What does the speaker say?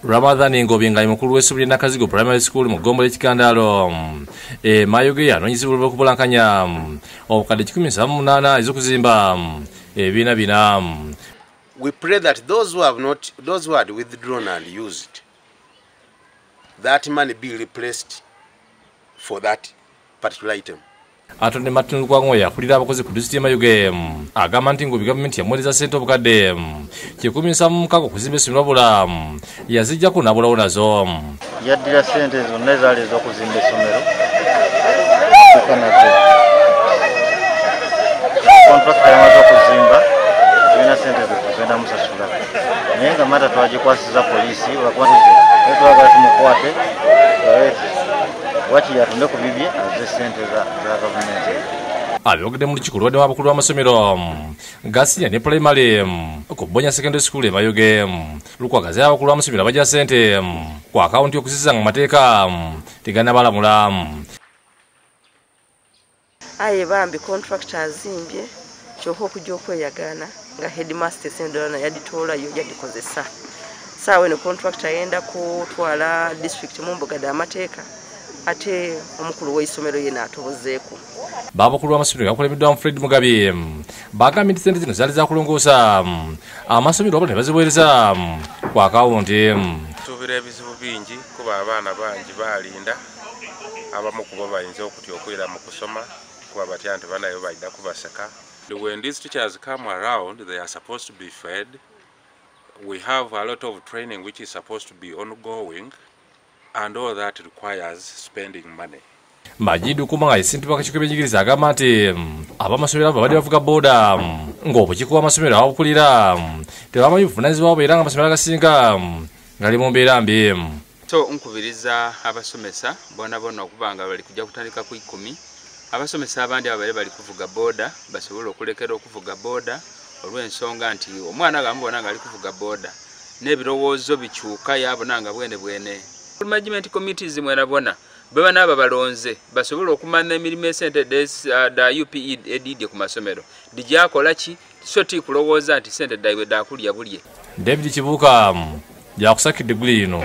Ramadhan Ngobinga mukulu w'essomero Nakazigo Primary School mu Gombo y'Ekikandalo Mayuge yanonyizibwa okubulankanya obukadde 18 ez'okuzimba ebibiina bina. We pray that those who had withdrawn and used that money be replaced for that particular item. Atonde Martin Lukwangoya akulira abakozi ku disitulikiti Mayuge agamba nti ngo gavumenti yamweleza ssente obukadde 1,700 kuzimba essomero wabula yazijjako nabulawo nazo. Yaddira ssente zonna ezaali ez'okuzimba essomero kontrakita yamaze okuzimba tulina ssente zetugenda musasula naye nga mata twagikwasiza poliisi twagala tumukwate waki yatunde ku bibye aze ssente za gavumenti. Abyogedde mu lukiiko lwadde w'abakulu b'amasomero Gasinya ne Primary ku Bonya Secondary School Mayuge lukwagaza abakulu b'amasomero abajja ssente ku akawunti y'okusiza mu mateeka tegannabalamula. Aye bambi contractor azimbye kyokka okujja okweyagaana nga headmaster sendolana yaditoolayo yadikozesa saawe ne contractor yenda kutwala district mu Bukedde amateeka ate omukulu w'essomero ye n'atobozeeko. Babakulu b'amasomero gakulembeddwamu Fred Mugabe bagambye nti ssente zino zaali zakulongoosa amasomero abo ne baziweereza ku akawunti. Tuubira ebizibu bingi kuba abaana bangi baalinda abamu kubo bayinza okutya okwera mu kusoma kuba batya nti banayo bajja kubaseka. When these teachers come around, they are supposed to be fed. We have a lot of training which is supposed to be ongoing, and all that requires spending money. Majidu kumanga isintu bakakiiko by'enjigiriza agamba nti abamasomero abo babadde bavuga booda ng'obukiiko bw'amasomero ababukulira tebamanyi buvunaanyizibwa bwabo era nga amasomero agasinga gali mu mbeera mbi. So nkubiriza abasomesa bona okuba nga bali kujja kutandika ku 10 abasomesa abandi ababeere bali kuvuga booda basobole okulekera okuvuga booda olw'ensonga nti omwana agambona nga ali kuvuga booda n'ebirowoozo bikyuka yabona nga bwene. Management committees mwerabona baba n'aba balonze basobole okumanya emirimu esente da UPE edidye ku masomero dijjakola ki so ti kulowooza nti sente daiwe dakulya bulye. David Kibuuka yakusakidde guli ino.